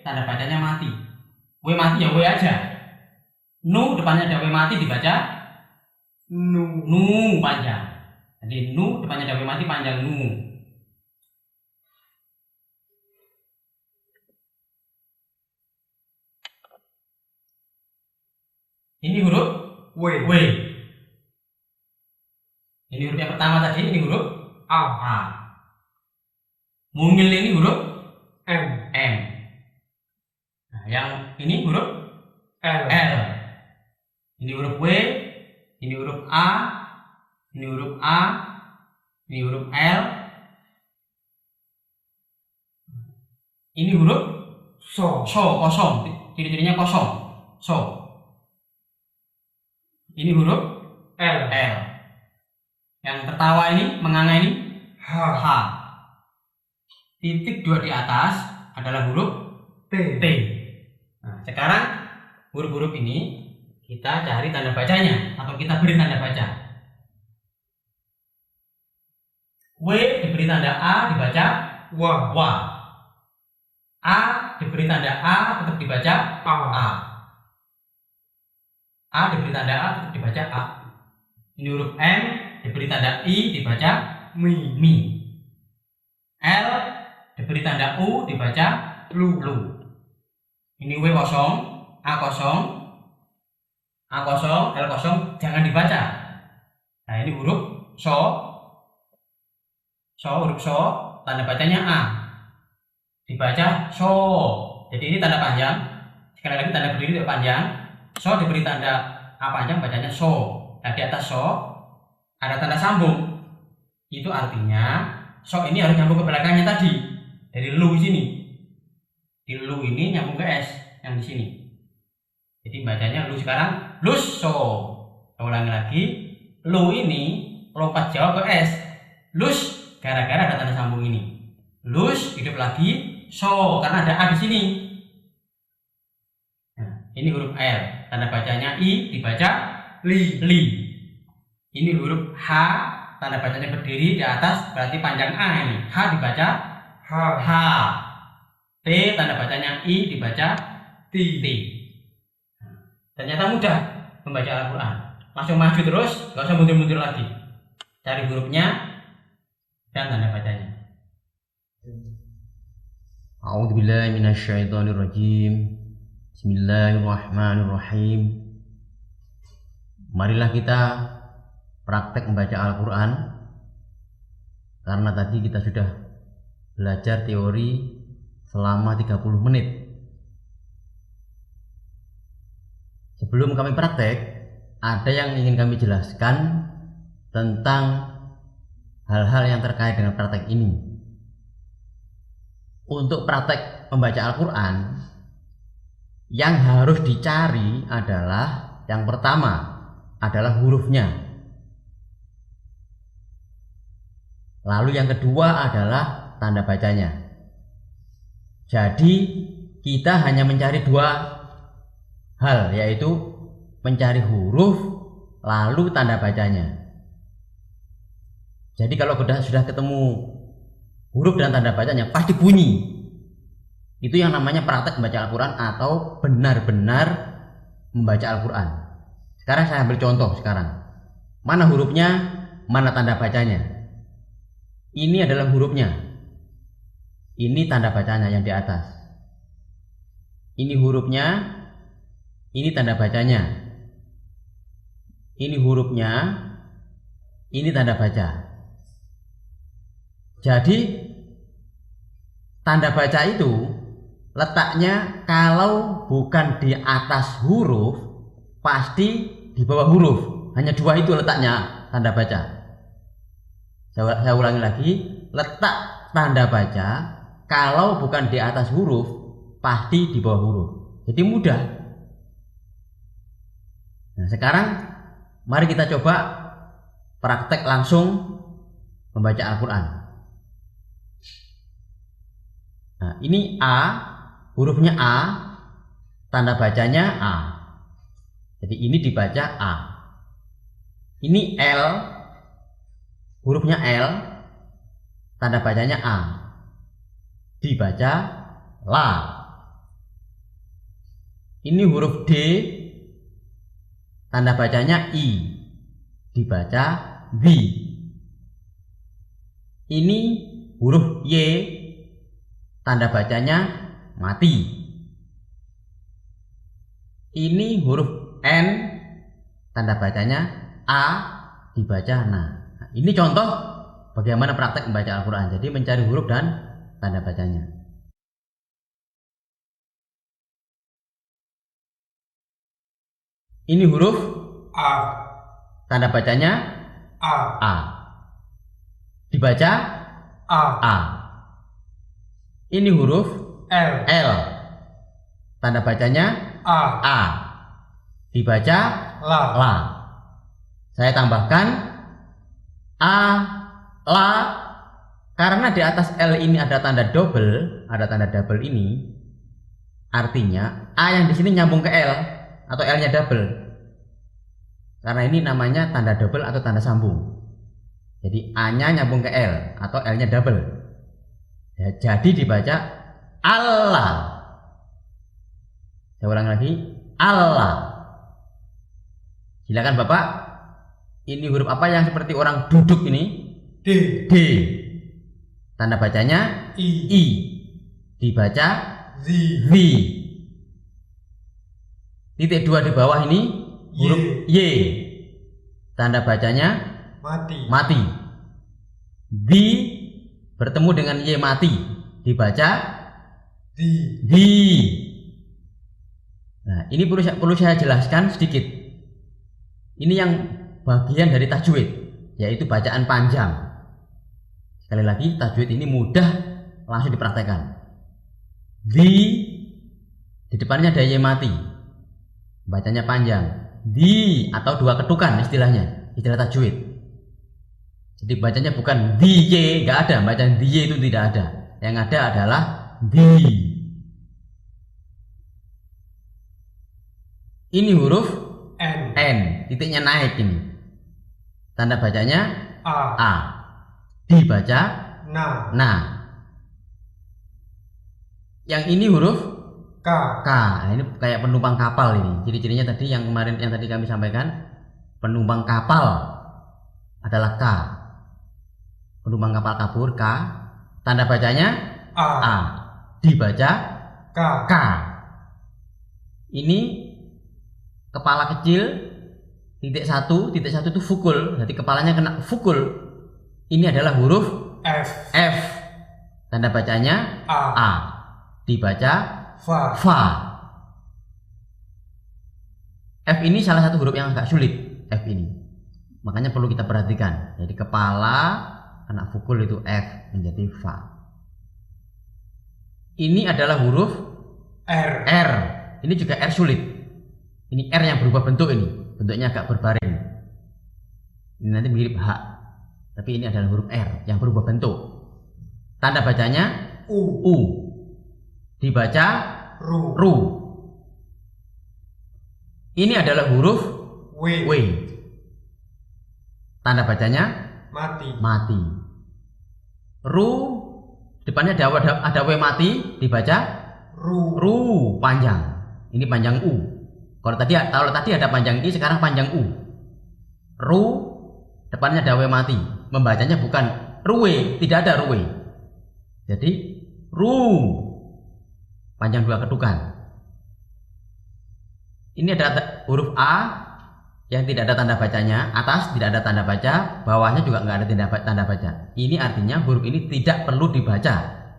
tanda bacanya mati. W mati ya W aja. Nu depannya ada W mati, dibaca Nu. Nu panjang. Jadi Nu depannya ada W mati panjang Nu. Ini huruf W. W. Ini huruf yang pertama tadi, ini huruf A. A. Mungil ini huruf M. M. Nah, yang ini huruf L. L. Ini huruf W, ini huruf A, ini huruf A, ini huruf L. Ini huruf So. kosong. Ciri-cirinya kosong. So. Ini huruf L. L. Yang tertawa ini, menganga ini H. H. Titik 2 di atas adalah huruf T. T. Nah, sekarang huruf-huruf ini kita cari tanda bacanya atau kita beri tanda baca. W diberi tanda A, dibaca W. W. A diberi tanda A, tetap dibaca A. A. A diberi tanda A, tetap dibaca A. Ini huruf M diberi tanda I, dibaca Mi. Mi. L diberi tanda U, dibaca Lu. Lu. Ini W kosong, A kosong, A kosong, L kosong, jangan dibaca. Nah, ini huruf So, huruf So, tanda bacanya A, dibaca So. Jadi ini tanda panjang. Sekali lagi tanda berdiri tidak panjang. So diberi tanda A panjang, bacanya So. Nah, di atas So ada tanda sambung. Itu artinya So ini harus nyambung ke belakangnya tadi. dari lu sini. Di lu ini nyambung ke S yang di sini. Jadi bacanya lu sekarang luso. Saya ulangi lagi, lu ini lompat jauh ke S. Lus gara-gara ada tanda sambung ini. Lus hidup lagi, so karena ada A di sini. Nah, ini huruf L, tanda bacanya I dibaca li. Ini huruf H, tanda bacanya berdiri di atas berarti panjang A ini. H dibaca H. T, tanda bacanya I dibaca T. Ternyata mudah membaca Al-Quran. Langsung maju terus, nggak usah mundur-mundur lagi. Cari hurufnya dan tanda bacanya. A'udzubillahi minasyaitonirrajim. Bismillahirrahmanirrahim. Marilah kita praktek membaca Al-Quran, karena tadi kita sudah belajar teori selama 30 menit. Sebelum kami praktek, ada yang ingin kami jelaskan tentang hal-hal yang terkait dengan praktek ini. Untuk praktek membaca Al-Quran, yang harus dicari adalah yang pertama adalah hurufnya. Lalu yang kedua adalah tanda bacanya. Jadi kita hanya mencari dua hal, yaitu mencari huruf lalu tanda bacanya. Jadi kalau sudah ketemu huruf dan tanda bacanya pasti bunyi. Itu yang namanya praktek membaca Al-Quran atau benar-benar membaca Al-Quran. Sekarang saya ambil contoh sekarang. Mana hurufnya, mana tanda bacanya. Ini adalah hurufnya. Ini tanda bacanya yang di atas. Ini hurufnya, ini tanda bacanya. Ini hurufnya, ini tanda baca. Jadi tanda baca itu letaknya kalau bukan di atas huruf, pasti di bawah huruf. Hanya dua itu letaknya tanda baca. Saya ulangi lagi, letak tanda baca kalau bukan di atas huruf, pasti di bawah huruf. Jadi mudah. Nah, sekarang mari kita coba praktek langsung membaca Al-Quran. Nah, ini A, hurufnya A, tanda bacanya A. Jadi ini dibaca A. Ini L, hurufnya L, tanda bacanya A. Dibaca La. Ini huruf D, tanda bacanya I. Dibaca B. Ini huruf Y, tanda bacanya mati. Ini huruf N, tanda bacanya A, dibaca na. Nah, ini contoh bagaimana praktek membaca Al-Quran. Jadi mencari huruf dan tanda bacanya. Ini huruf A. Tanda bacanya A. A. Dibaca A. A. Ini huruf L. L. Tanda bacanya A. A. Dibaca La. La. Saya tambahkan A, La, karena di atas L ini ada tanda double, ini, artinya A yang di sini nyambung ke L atau L-nya double. Karena ini namanya tanda double atau tanda sambung. Jadi A-nya nyambung ke L atau L-nya double. Ya, jadi dibaca Allah. Saya ulang lagi, Allah. Silakan Bapak. Ini huruf apa yang seperti orang duduk ini? D. D. Tanda bacanya I. I. Dibaca Z. V. Titik dua di bawah ini huruf Y. Tanda bacanya Mati. mati. B bertemu dengan Y mati. Dibaca Z. V. Nah, ini perlu saya jelaskan sedikit. Ini yang bagian dari tajwid, yaitu bacaan panjang. Sekali lagi, tajwid ini mudah langsung dipraktekkan. Di depannya ada Y mati, bacanya panjang. Di atau dua ketukan istilahnya, istilah tajwid. Jadi bacanya bukan di Y, nggak ada, bacaan di Y itu tidak ada. Yang ada adalah di. Ini huruf N, titiknya naik ini. Tanda bacanya A. Dibaca na. Yang ini huruf K. Nah, ini kayak penumpang kapal ini. Ciri-cirinya tadi yang kemarin yang tadi kami sampaikan, penumpang kapal adalah K. Penumpang kapal kabur K. Tanda bacanya A. Dibaca K. Ini kepala kecil, titik satu itu fukul, jadi kepalanya kena fukul. Ini adalah huruf F. Tanda bacanya A. Dibaca Fa. F ini salah satu huruf yang agak sulit. F ini, makanya perlu kita perhatikan. Jadi kepala kena fukul itu F, menjadi Fa. Ini adalah huruf R. Ini juga R sulit. Ini R yang berubah bentuk ini, bentuknya agak berbaring. Ini nanti mirip H, tapi ini adalah huruf R yang berubah bentuk. Tanda bacanya U. Dibaca Ru. Ini adalah huruf W. Tanda bacanya mati. Ru, depannya ada W mati, dibaca Ru panjang. Ini panjang U. Kalau tadi ada panjang I, sekarang panjang U. Ru, depannya ada W mati. Membacanya bukan Ruwe, tidak ada Ruwe. Jadi Ru, panjang dua ketukan. Ini ada huruf A yang tidak ada tanda bacanya. Atas tidak ada tanda baca, bawahnya juga nggak ada tanda baca. Ini artinya huruf ini tidak perlu dibaca.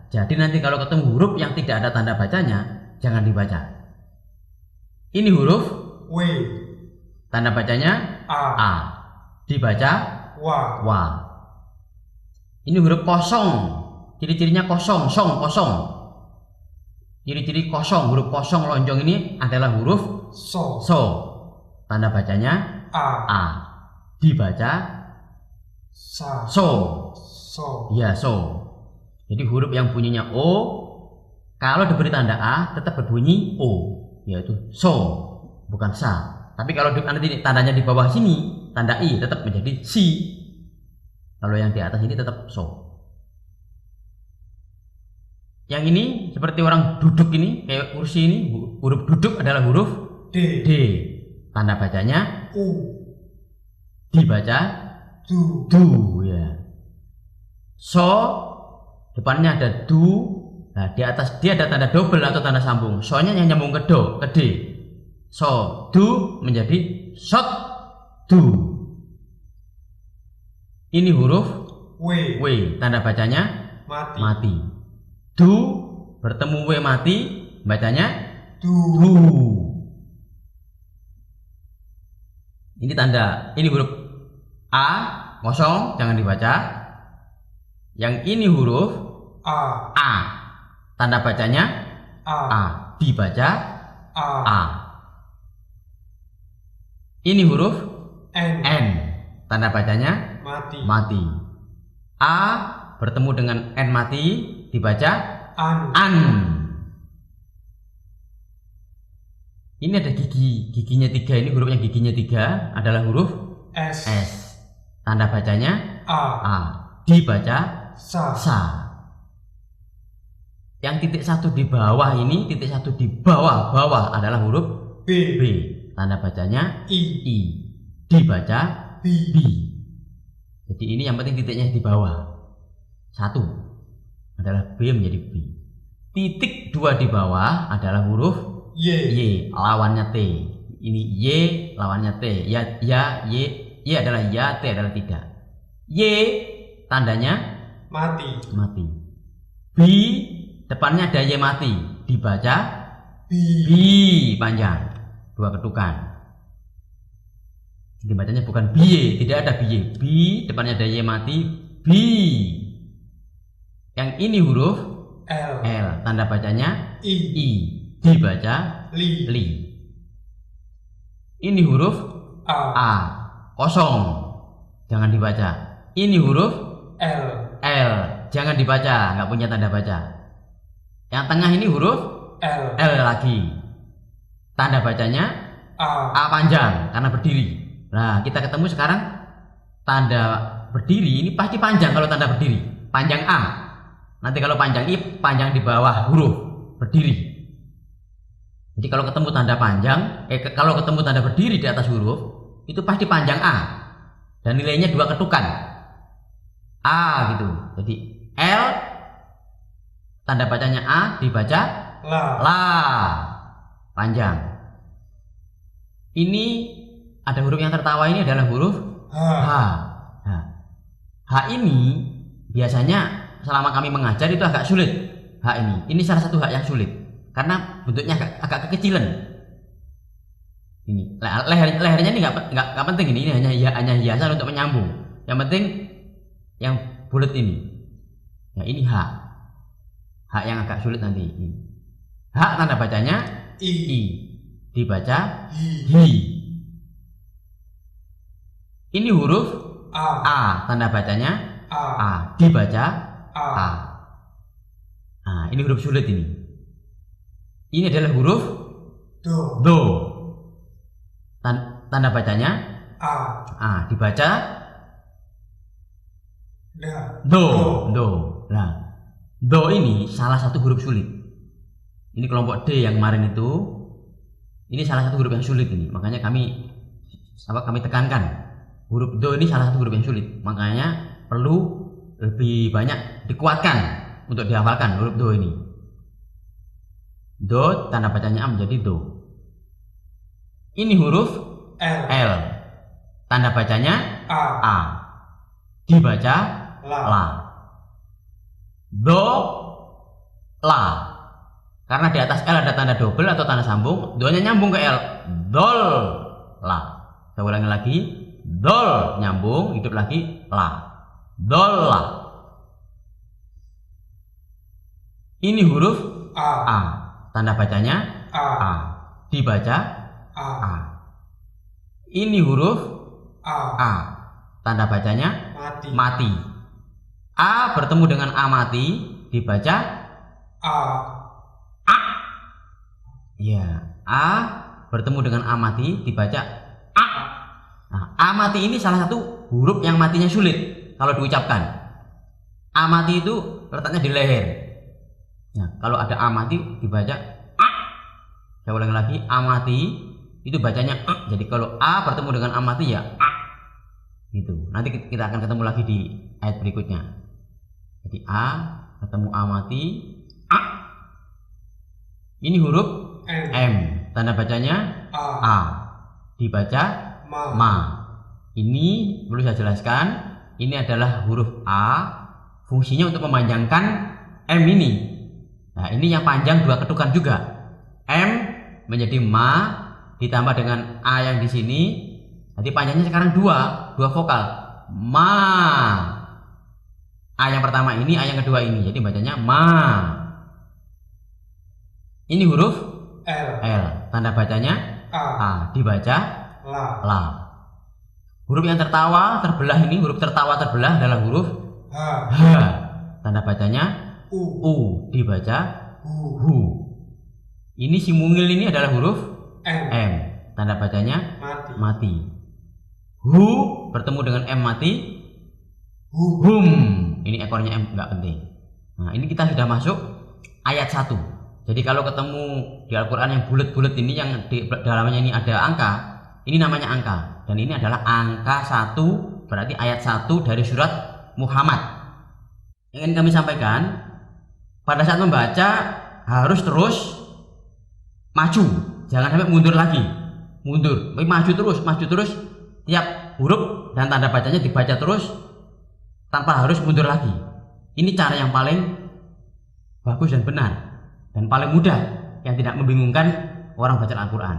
Jadi nanti kalau ketemu huruf yang tidak ada tanda bacanya, jangan dibaca. Ini huruf W. Tanda bacanya A. Dibaca Wa. Ini huruf kosong. Ciri-cirinya kosong, kosong. Ciri-ciri kosong, huruf kosong lonjong ini adalah huruf So. Tanda bacanya A. Dibaca So. Ya, So. Jadi huruf yang bunyinya O, kalau diberi tanda A tetap berbunyi O, yaitu So, bukan Sa. Tapi kalau nanti tandanya di bawah sini, tanda I tetap menjadi Si. Kalau yang di atas ini tetap So. Yang ini seperti orang duduk ini, kayak kursi ini, huruf duduk adalah huruf D. Tanda bacanya U. Dibaca Du ya. So, depannya ada Du. Nah, di atas dia ada tanda double atau tanda sambung. So-nya yang nyambung ke D. So, Du menjadi Shot Du. Ini huruf W. Tanda bacanya mati. Du bertemu W mati, bacanya Du. Ini tanda, ini huruf A kosong, jangan dibaca. Yang ini huruf A. Tanda bacanya A. Dibaca A. Ini huruf N. Tanda bacanya mati. A bertemu dengan N mati, dibaca An. Ini ada giginya 3. Ini huruf yang giginya 3 adalah huruf S. Tanda bacanya A. Dibaca Sa. Yang titik 1 di bawah ini, titik 1 di bawah adalah huruf B. Tanda bacanya I. Dibaca B. Jadi ini yang penting titiknya di bawah. 1 adalah B menjadi B. Titik 2 di bawah adalah huruf Y, lawannya T. Ini Y lawannya T. Y adalah ya, T adalah tidak. Y tandanya mati. B depannya ada Y mati, dibaca B panjang, 2 ketukan. Dibacanya bukan B, tidak ada B. B depannya ada Y mati, B. Yang ini huruf L. Tanda bacanya I. I. Dibaca Li. li. Ini huruf A. A. Kosong. Jangan dibaca. Ini huruf L. L. Jangan dibaca. Nggak punya tanda baca. Yang tengah ini huruf L. L lagi. Tanda bacanya A. A panjang karena berdiri. Nah, kita ketemu sekarang tanda berdiri ini pasti panjang kalau tanda berdiri. Panjang A. Nanti kalau panjang I, panjang di bawah huruf berdiri. Jadi kalau ketemu tanda panjang, kalau ketemu tanda berdiri di atas huruf, itu pasti panjang A. Dan nilainya 2 ketukan. A gitu. Jadi L, tanda bacanya A, dibaca La. La. Panjang. Ini ada huruf yang tertawa, ini adalah huruf H. H. H ini biasanya selama kami mengajar itu agak sulit. H ini salah satu H yang sulit karena bentuknya agak kekecilan. Ini lehernya ini nggak penting, ini hanya hiasan untuk menyambung. Yang penting yang bulat ini. Nah ini H yang agak sulit nanti. H tanda bacanya I. Dibaca Hi. Ini huruf A. Tanda bacanya A. Dibaca A. Nah, ini huruf sulit ini. Ini adalah huruf Do. Tanda bacanya A. Dibaca Do. Nah, Do ini salah satu huruf sulit. Ini kelompok D yang kemarin itu. Ini salah satu huruf yang sulit ini. Makanya kami tekankan. Huruf Do ini salah satu huruf yang sulit. Makanya perlu lebih banyak dikuatkan untuk dihafalkan huruf Do ini. Do tanda bacanya A menjadi Do. Ini huruf L. Tanda bacanya A. Dibaca La. Do La. Karena di atas L ada tanda double atau tanda sambung, Do-nya nyambung ke L. Dol La. Saya ulangi lagi. Dol nyambung, hidup lagi La. Dol La. Ini huruf A. Tanda bacanya A. Dibaca A. Ini huruf A. Tanda bacanya mati. A bertemu dengan A mati, dibaca A. Ya, A bertemu dengan A mati, dibaca A. Nah, A mati ini salah satu huruf yang matinya sulit kalau diucapkan. A mati itu letaknya di leher. Nah, kalau ada A mati dibaca A. Saya ulangi lagi, A mati itu bacanya A. Jadi kalau A bertemu dengan A mati ya A. Gitu. Nanti kita akan ketemu lagi di ayat berikutnya. Jadi A ketemu A mati A. Ini huruf M. Tanda bacanya A. Dibaca Ma. Ini perlu saya jelaskan. Ini adalah huruf A. Fungsinya untuk memanjangkan M ini. Nah ini yang panjang 2 ketukan juga. M menjadi Ma ditambah dengan A yang di sini. Jadi panjangnya sekarang 2 vokal. Ma. A yang pertama ini, A yang kedua ini. Jadi bacanya Ma. Ini huruf L. Tanda bacanya A. Dibaca La. Huruf yang tertawa terbelah ini, huruf tertawa terbelah adalah huruf H. Tanda bacanya U. Dibaca Hu. Ini si mungil ini adalah huruf M. Tanda bacanya mati. Hu bertemu dengan M mati. Hum. Ini ekornya M, nggak penting. Nah ini kita sudah masuk ayat 1. Jadi kalau ketemu di Al-Quran yang bulat-bulat ini, yang di dalamnya ini ada angka, ini namanya angka. Dan ini adalah angka 1, berarti ayat 1 dari surat Muhammad. Yang ingin kami sampaikan, pada saat membaca harus terus maju, jangan sampai mundur lagi. Mundur, maju terus, tiap huruf dan tanda bacanya dibaca terus tanpa harus mundur lagi. Ini cara yang paling bagus dan benar. Dan paling mudah yang tidak membingungkan orang baca Al-Quran.